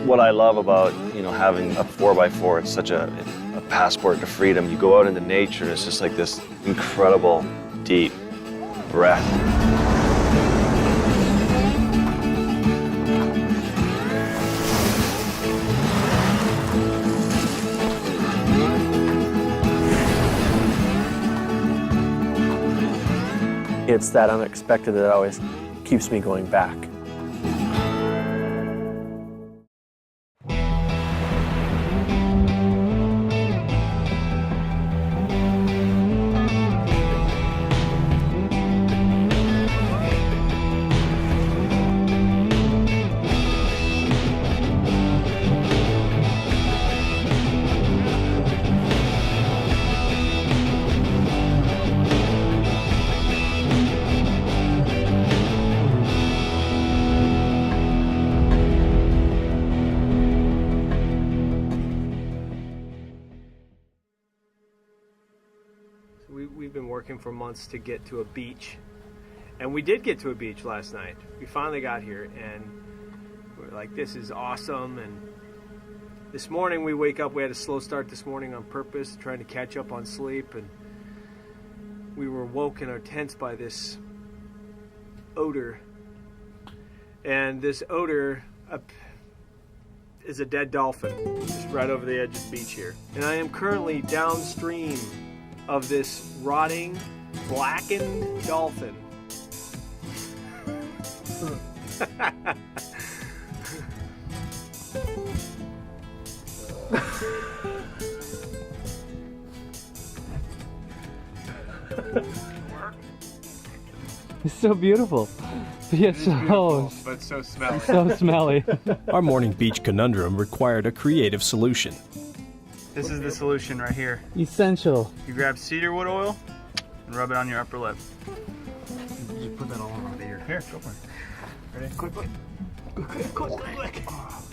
what I love about, having a 4x4. It's such a passport to freedom. You go out into nature and it's just like this incredible, deep breath. It's that unexpected that always keeps me going back. We've been working for months to get to a beach, and we did get to a beach last night. We finally got here, and we were like, this is awesome. And this morning we wake up, we had a slow start this morning on purpose, trying to catch up on sleep, and we were woke in our tents by this odor. And this odor is a dead dolphin, just right over the edge of the beach here. And I am currently downstream of this rotting, blackened dolphin. It's so beautiful. But yet But so smelly. so smelly. Our morning beach conundrum required a creative solution. This is the solution right here. Essential. You grab cedar wood oil and rub it on your upper lip. You put that all over here. Here, go for it. Ready? Quick.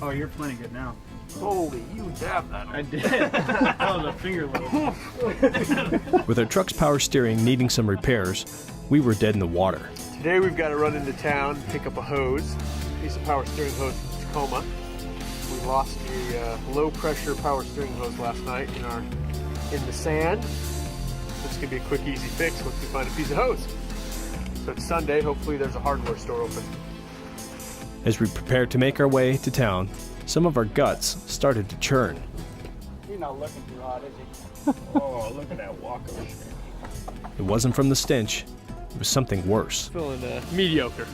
Oh, you're plenty good now. Holy, you dabbed that on. I did. That was a finger load. With our truck's power steering needing some repairs, we were dead in the water. Today we've got to run into town, pick up a hose, piece of power steering hose from Tacoma. We lost the low pressure power steering hose last night in the sand. This could be a quick, easy fix once we find a piece of hose. So it's Sunday, hopefully there's a hardware store open. As we prepared to make our way to town, some of our guts started to churn. You're not looking too hot, is he? Oh, look at that walker. It wasn't from the stench, it was something worse. Feeling mediocre.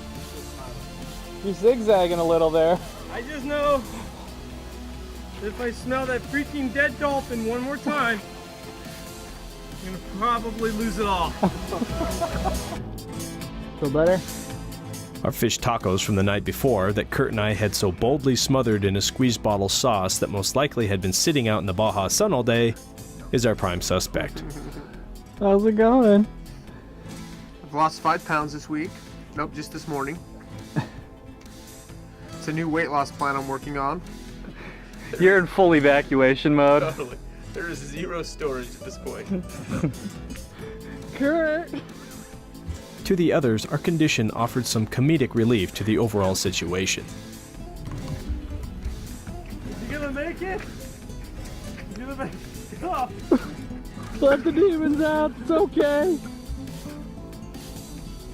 You're zigzagging a little there. I just know if I smell that freaking dead dolphin one more time, I'm gonna probably lose it all. Feel better? Our fish tacos from the night before that Kurt and I had so boldly smothered in a squeeze bottle sauce that most likely had been sitting out in the Baja sun all day is our prime suspect. How's it going? I've lost 5 pounds this week. Nope, just this morning. It's a new weight loss plan I'm working on. You're in full evacuation mode. Totally. There is 0 storage at this point. Kurt! To the others, our condition offered some comedic relief to the overall situation. You gonna make it? You gonna make it? Oh. Let the demons out, it's okay.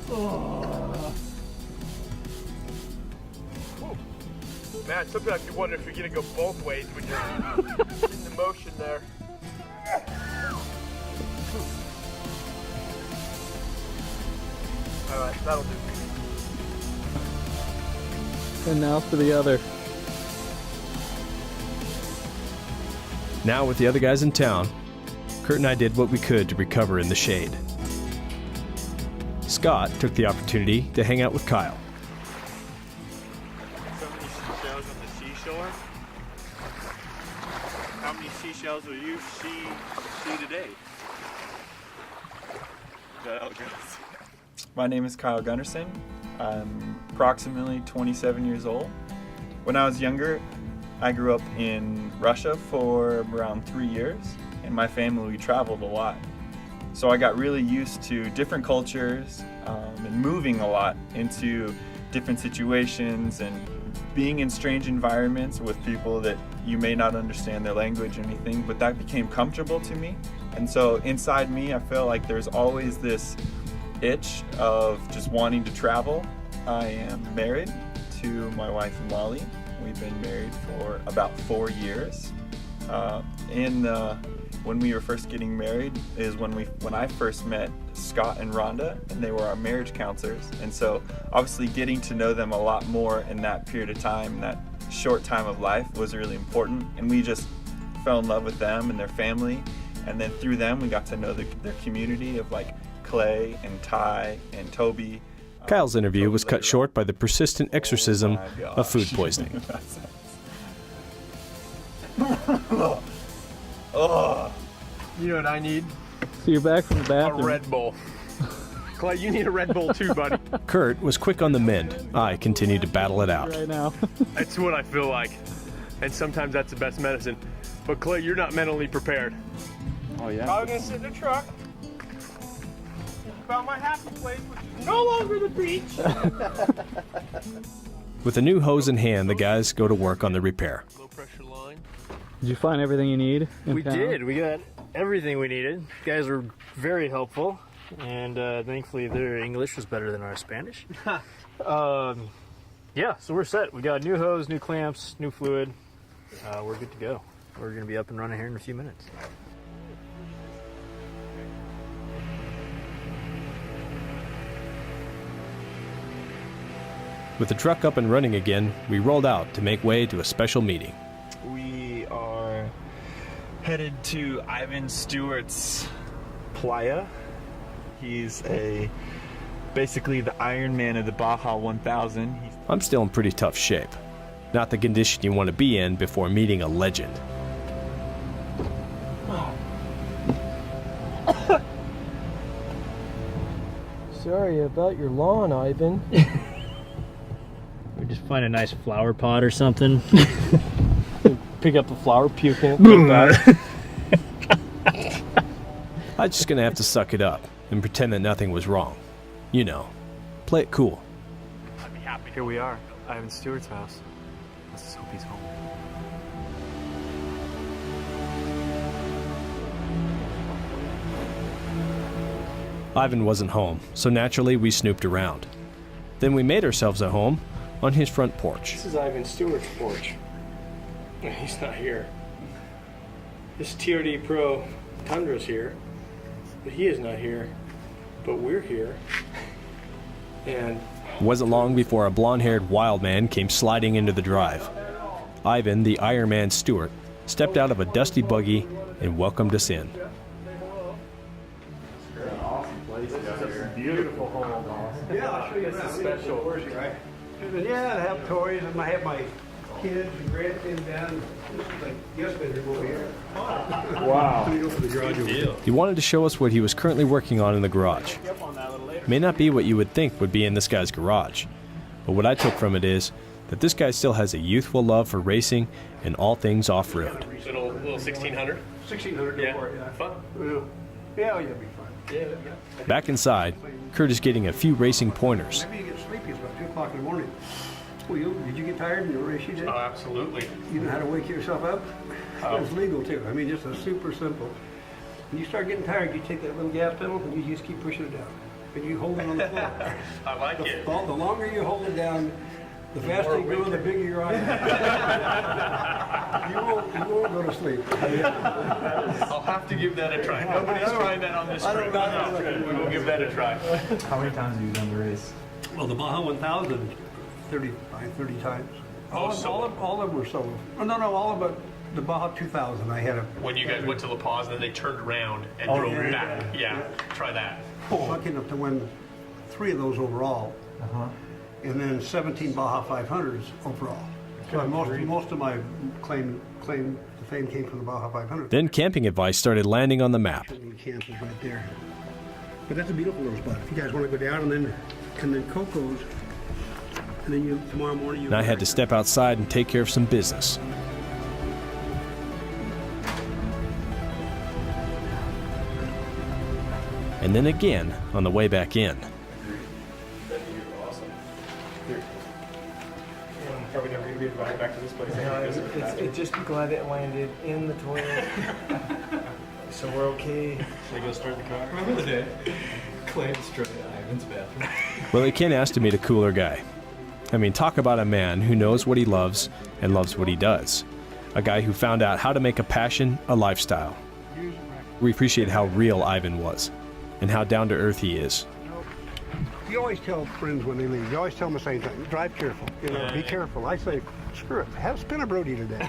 Oh. Man, sometimes you wonder if you're gonna go both ways when you're in the motion there. Alright, that'll do. And now for the other. Now with the other guys in town, Kurt and I did what we could to recover in the shade. Scott took the opportunity to hang out with Kyle. So many seashells on the seashore. How many seashells will you see today? Is that how it goes? My name is Kyle Gunderson. I'm approximately 27 years old. When I was younger, I grew up in Russia for around 3 years, and my family, we traveled a lot. So I got really used to different cultures and moving a lot into different situations and being in strange environments with people that you may not understand their language or anything, but that became comfortable to me. And so inside me, I feel like there's always this itch of just wanting to travel. I am married to my wife Molly. We've been married for about 4 years. When we were first getting married is when I first met Scott and Rhonda, and they were our marriage counselors. And so obviously getting to know them a lot more in that period of time, that short time of life, was really important. And we just fell in love with them and their family. And then through them, we got to know their community of like Clay and Ty and Toby. Kyle's interview was cut short by the persistent exorcism of food poisoning. Oh. You know what I need? So you're back from the A bathroom. Red Bull. Clay, you need a Red Bull too, buddy. Kurt was quick on the mend. I continued to battle it out. Right now. That's what I feel like. And sometimes that's the best medicine. But Clay, you're not mentally prepared. Oh yeah. I'm gonna sit in the truck. Found my happy place, which is no longer the beach. With a new hose in hand, the guys go to work on the repair. Low pressure line. Did you find everything you need? We did. We got everything we needed. Guys were very helpful, and thankfully their English was better than our Spanish. Yeah, so we're set. We got new hose, new clamps, new fluid. We're good to go. We're going to be up and running here in a few minutes. With the truck up and running again, we rolled out to make way to a special meeting. We are headed to Ivan Stewart's playa. He's basically the Iron Man of the Baja 1000. I'm still in pretty tough shape. Not the condition you want to be in before meeting a legend. Sorry about your lawn, Ivan. We just find a nice flower pot or something. Pick up a flower, puke in it, put it back. I'm just gonna have to suck it up and pretend that nothing was wrong. You know, play it cool. I'd be happy. Here we are, Ivan Stewart's house. Let's just hope he's home. Ivan wasn't home, so naturally we snooped around. Then we made ourselves at home on his front porch. This is Ivan Stewart's porch. He's not here. This TRD Pro Tundra's here, but he is not here. But we're here. And It wasn't long before a blonde-haired wild man came sliding into the drive. Ivan, the Iron Man Stewart, stepped out of a dusty buggy and welcomed us in. Beautiful home. Yeah, I'll show you this is special. Right? Yeah, I have toys and I have my kids and grandkids down. This is like guest bedroom over here. Wow. Let me go for the garage over here. He wanted to show us what he was currently working on in the garage. May not be what you would think would be in this guy's garage, but what I took from it is that this guy still has a youthful love for racing and all things off-road. Little 1600. 1600 Yeah. for it, yeah. Fun. Yeah, it'll be fun. Yeah. Back inside, Kurt is getting a few racing pointers. Maybe you get sleepy. It's about 2 o'clock in the morning. Well, did you get tired in your race you did? Oh, absolutely. You know how to wake yourself up? It's legal too. I mean, just a super simple. When you start getting tired, you take that little gas pedal and you just keep pushing it down. And you hold it on the floor. I like it. The longer you hold it down, the faster you go, the bigger your eyes. You won't go to sleep. I'll have to give that a try. Nobody's trying that on this trip. No, we will give that a try. How many times have you done the race? Well, the Baja 1000, 30 times. All of them were sold. Oh, no, all of it. The Baja 2000, I had a. When you guys went to La Paz, then they turned around and Oh, drove yeah, back. yeah. Try that. Lucky enough to win 3 of those overall, and then 17 Baja 500s overall. So most of my claim to fame came from the Baja 500. Then camping advice started landing on the map. The camp is right there. But that's a beautiful little spot. If you guys want to go down and then Coco's, and then tomorrow morning And I had to step outside and take care of some business. And then again on the way back in. Probably be invited back to this place. It's just glad it landed in the toilet. So we're okay. Should I go start the car? Remember the day Clay destroyed Ivan's bathroom? Well, you can't ask to meet a cooler guy. I mean, talk about a man who knows what he loves and loves what he does. A guy who found out how to make a passion a lifestyle. We appreciate how real Ivan was and how down to earth he is. You always tell friends when they leave, you always tell them the same thing. Drive careful, be careful. I say, screw it, spin a Brody today.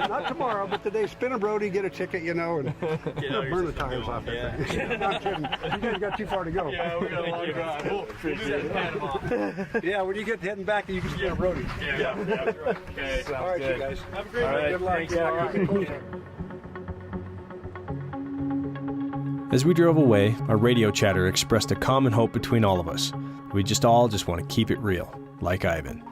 Not tomorrow, but today, spin a Brody, get a ticket, and burn the tires off that thing. I'm not kidding. You guys got too far to go. Yeah, we got a long drive. We'll do that in Panama. Yeah, when you get heading back, you can spin a Brody. Yeah, that's right. Okay. All right, you guys. Have a great All night. right, Good luck. thanks. As we drove away, our radio chatter expressed a common hope between all of us. We just want to keep it real, like Ivan.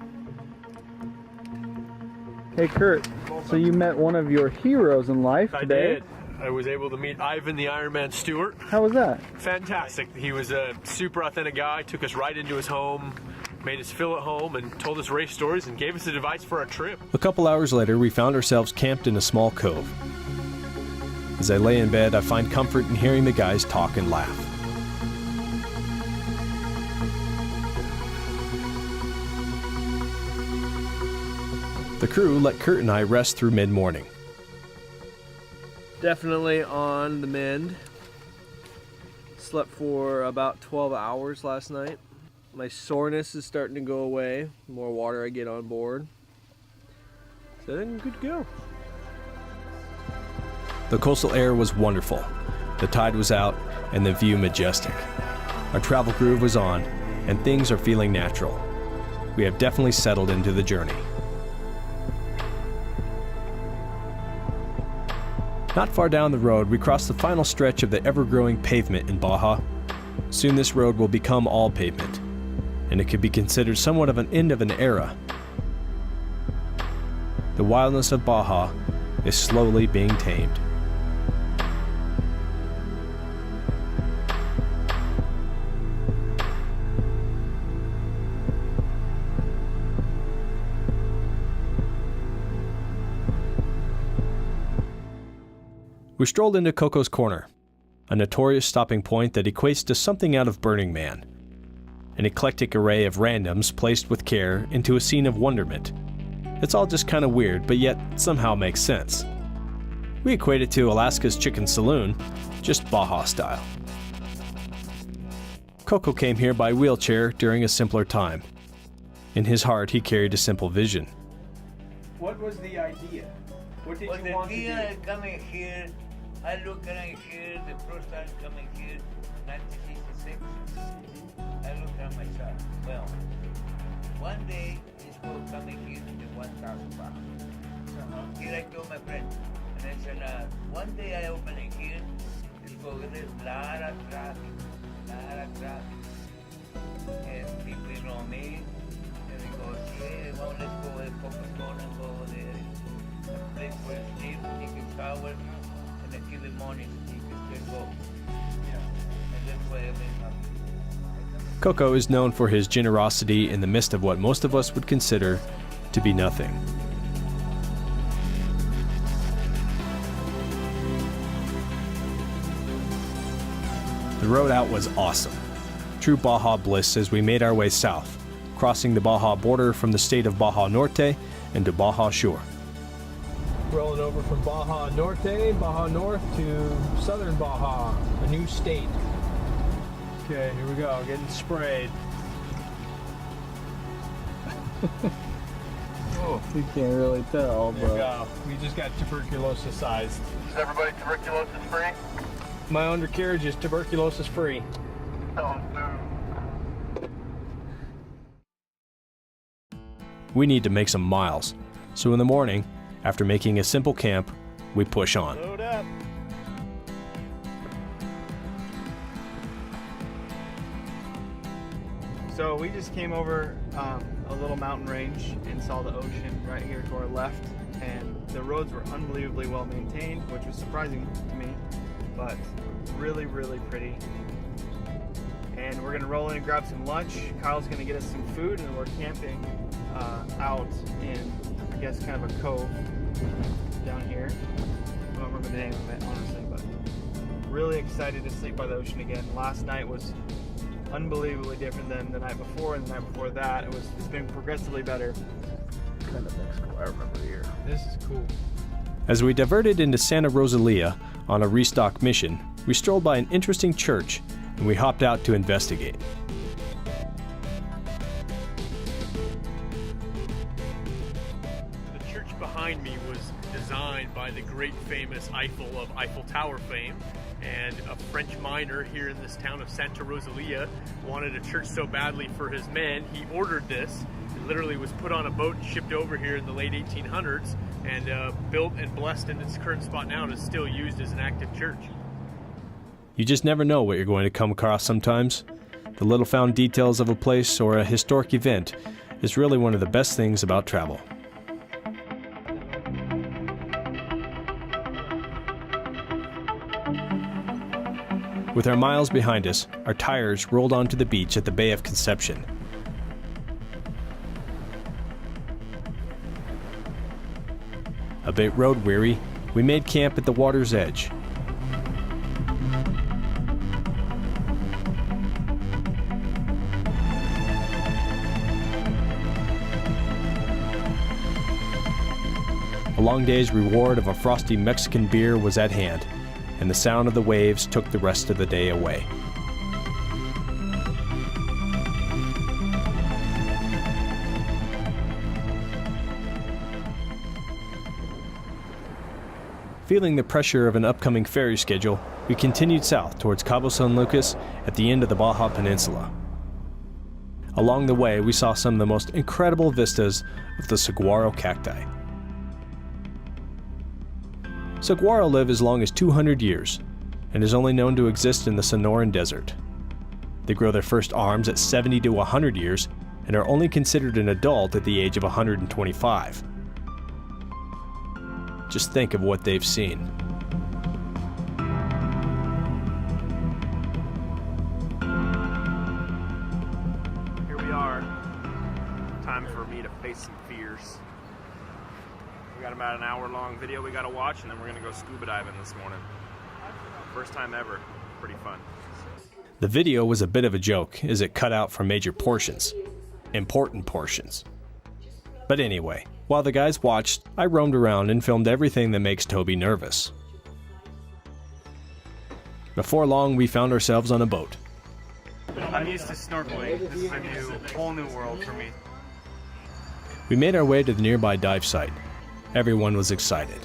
Hey Kurt, so you met one of your heroes in life today. I did. I was able to meet Ivan the Ironman Stewart. How was that? Fantastic. He was a super authentic guy, took us right into his home, made us feel at home, and told us race stories and gave us advice for our trip. A couple hours later, we found ourselves camped in a small cove. As I lay in bed, I find comfort in hearing the guys talk and laugh. The crew let Kurt and I rest through mid-morning. Definitely on the mend. Slept for about 12 hours last night. My soreness is starting to go away. The more water I get on board. So then good to go. The coastal air was wonderful. The tide was out and the view majestic. Our travel groove was on and things are feeling natural. We have definitely settled into the journey. Not far down the road, we crossed the final stretch of the ever-growing pavement in Baja. Soon this road will become all pavement, and it could be considered somewhat of an end of an era. The wildness of Baja is slowly being tamed. We strolled into Coco's Corner, a notorious stopping point that equates to something out of Burning Man. An eclectic array of randoms placed with care into a scene of wonderment. It's all just kind of weird, but yet somehow makes sense. We equate it to Alaska's Chicken Saloon, just Baja style. Coco came here by wheelchair during a simpler time. In his heart, he carried a simple vision. What was the idea? What did you want to do? Coming here, I look around here, the first time coming here, 1966. I look at myself, well, one day this will coming here to the 1,000 bucks. Here I told my friend, and I said, one day I open it here, it's going to be a lot of traffic. And people know me, and they go, hey, well, let's go to Coca-Cola and go there. A place where you sleep, take a shower, and then in the morning you can still go. Yeah. And that's why I've been happy. Coco is known for his generosity in the midst of what most of us would consider to be nothing. The road out was awesome. True Baja bliss as we made our way south, crossing the Baja border from the state of Baja Norte into Baja Sur. Rolling over from Baja Norte, Baja North to southern Baja, a new state. Okay, here we go, getting sprayed. Oh, You can't really tell, there we but go. We just got tuberculosis sized. Is everybody tuberculosis free? My undercarriage is tuberculosis free. Oh, We need to make some miles, so in the morning, after making a simple camp, we push on. Load up. So we just came over a little mountain range and saw the ocean right here to our left, and the roads were unbelievably well maintained, which was surprising to me, but really, really pretty. and we're gonna roll in and grab some lunch. Kyle's gonna get us some food, and we're camping out in, I guess, kind of a cove down here. I don't remember the name of it, honestly, but really excited to sleep by the ocean again. Last night was unbelievably different than the night before, and the night before that. It's been progressively better. Kind of Mexico, I remember here. This is cool. As we diverted into Santa Rosalia on a restock mission, we strolled by an interesting church and we hopped out to investigate. The church behind me was designed by the great famous Eiffel of Eiffel Tower fame, and a French miner here in this town of Santa Rosalia wanted a church so badly for his men, he ordered this. It literally was put on a boat and shipped over here in the late 1800s and built and blessed in its current spot now, and is still used as an active church. You just never know what you're going to come across sometimes. The little found details of a place or a historic event is really one of the best things about travel. With our miles behind us, our tires rolled onto the beach at the Bay of Conception. A bit road weary, we made camp at the water's edge. A long day's reward of a frosty Mexican beer was at hand, and the sound of the waves took the rest of the day away. Feeling the pressure of an upcoming ferry schedule, we continued south towards Cabo San Lucas at the end of the Baja Peninsula. Along the way, we saw some of the most incredible vistas of the saguaro cacti. Saguaro live as long as 200 years and is only known to exist in the Sonoran Desert. They grow their first arms at 70 to 100 years and are only considered an adult at the age of 125. Just think of what they've seen. Here we are. Time for me to face some fears. We got about an hour-long video we gotta watch, and then we're gonna go scuba diving this morning. First time ever. Pretty fun. The video was a bit of a joke as it cut out from major portions. Important portions. But anyway, while the guys watched, I roamed around and filmed everything that makes Toby nervous. Before long, we found ourselves on a boat. I'm used to snorkeling. This is a whole new world for me. We made our way to the nearby dive site. Everyone was excited.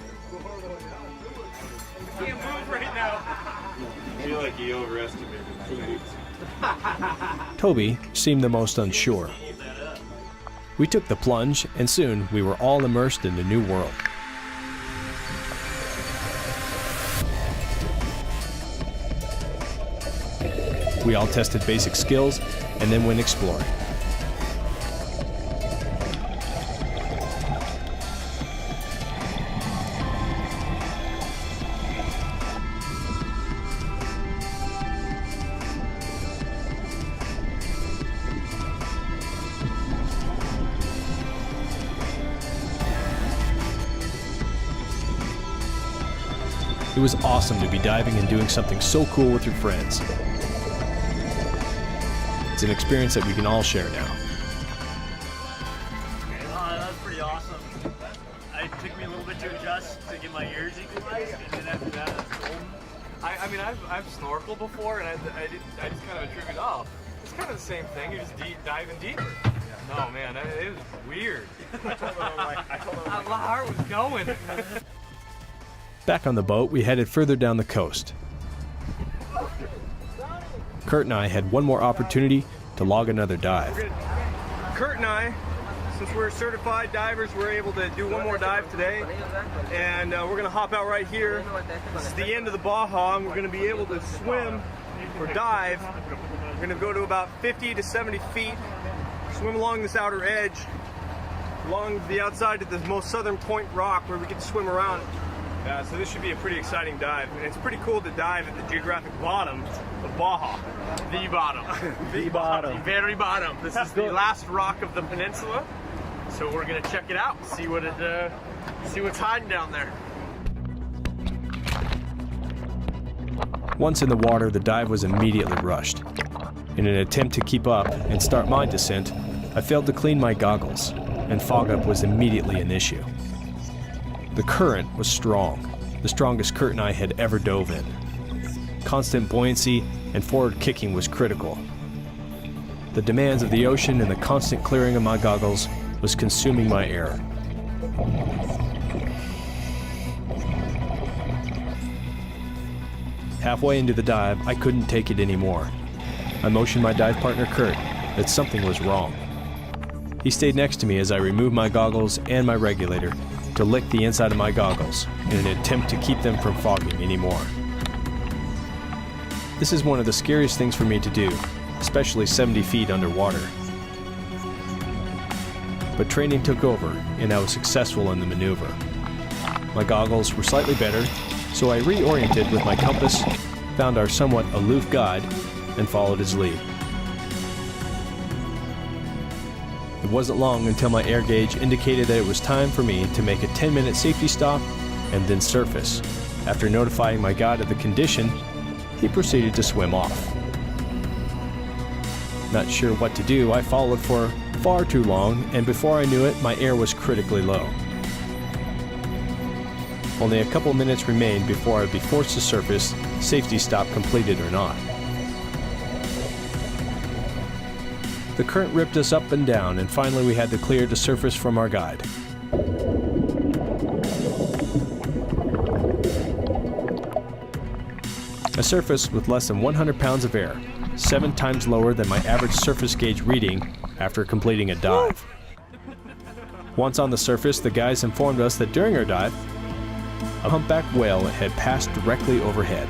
Can't move right now. I feel like he overestimated my legs. Toby seemed the most unsure. We took the plunge, and soon we were all immersed in a new world. We all tested basic skills and then went exploring. It was awesome to be diving and doing something so cool with your friends. It's an experience that we can all share now. That's pretty awesome. It took me a little bit to adjust to get my ears equalized, and then after that, that's golden. I mean, I've snorkeled before, and I just kind of attribute, oh, it's kind of the same thing. You're just diving deeper. No, man, it was weird. I told him, my heart was going. Back on the boat, we headed further down the coast. Kurt and I had one more opportunity to log another dive. Kurt and I, since we're certified divers, we're able to do one more dive today, and we're going to hop out right here. This is the end of the Baja, and we're going to be able to swim or dive. We're going to go to about 50 to 70 feet, swim along this outer edge, along the outside to the most southern point rock where we get to swim around. So this should be a pretty exciting dive, and it's pretty cool to dive at the geographic bottom of Baja. The bottom. The bottom. The very bottom. This is the last rock of the peninsula. So we're gonna check it out, see what's hiding down there. Once in the water, the dive was immediately rushed. In an attempt to keep up and start my descent, I failed to clean my goggles, and fog up was immediately an issue. The current was strong, the strongest current I had ever dove in. Constant buoyancy and forward kicking was critical. The demands of the ocean and the constant clearing of my goggles was consuming my air. Halfway into the dive, I couldn't take it anymore. I motioned my dive partner Kurt that something was wrong. He stayed next to me as I removed my goggles and my regulator to lick the inside of my goggles in an attempt to keep them from fogging anymore. This is one of the scariest things for me to do, especially 70 feet underwater. But training took over, and I was successful in the maneuver. My goggles were slightly better, so I reoriented with my compass, found our somewhat aloof guide, and followed his lead. It wasn't long until my air gauge indicated that it was time for me to make a 10-minute safety stop and then surface. After notifying my guide of the condition, he proceeded to swim off. Not sure what to do, I followed for far too long, and before I knew it, my air was critically low. Only a couple minutes remained before I would be forced to surface, safety stop completed or not. The current ripped us up and down, and finally we had to clear to surface from our guide. I surfaced with less than 100 pounds of air, 7 times lower than my average surface gauge reading after completing a dive. Once on the surface, the guys informed us that during our dive, a humpback whale had passed directly overhead.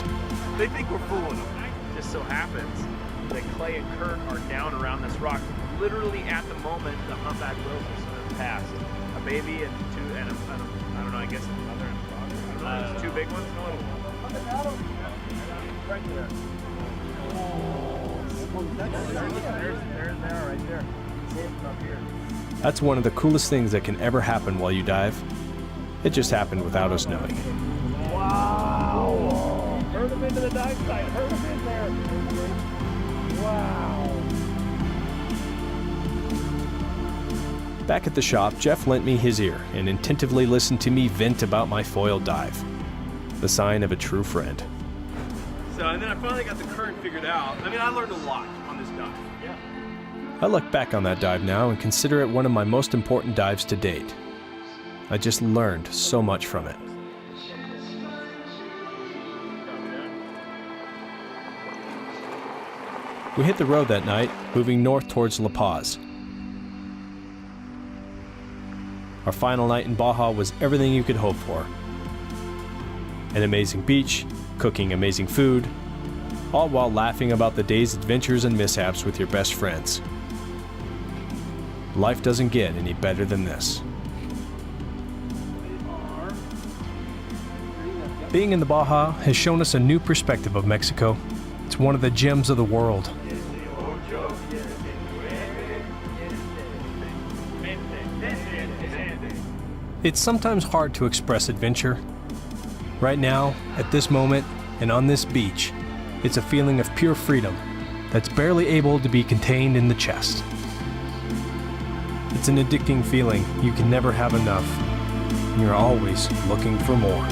They think we're fooling them. It just so happens that Clay and Kurt are down around this rock. Literally at the moment, the humpback whales are sort of passed. A baby and two, and I don't know, I guess a mother and a father. I don't know, 2 big ones? No. Right there. There, right there. Up here. That's one of the coolest things that can ever happen while you dive. It just happened without us knowing. Wow! Herd them into the dive site. Herd them in there. Wow! Back at the shop, Jeff lent me his ear and attentively listened to me vent about my foiled dive. The sign of a true friend. So, and then I finally got the current figured out. I mean, I learned a lot on this dive. Yeah. I look back on that dive now and consider it one of my most important dives to date. I just learned so much from it. We hit the road that night, moving north towards La Paz. Our final night in Baja was everything you could hope for. An amazing beach, cooking amazing food, all while laughing about the day's adventures and mishaps with your best friends. Life doesn't get any better than this. Being in the Baja has shown us a new perspective of Mexico. It's one of the gems of the world. It's sometimes hard to express adventure. Right now, at this moment, and on this beach, it's a feeling of pure freedom that's barely able to be contained in the chest. It's an addicting feeling. You can never have enough, and you're always looking for more.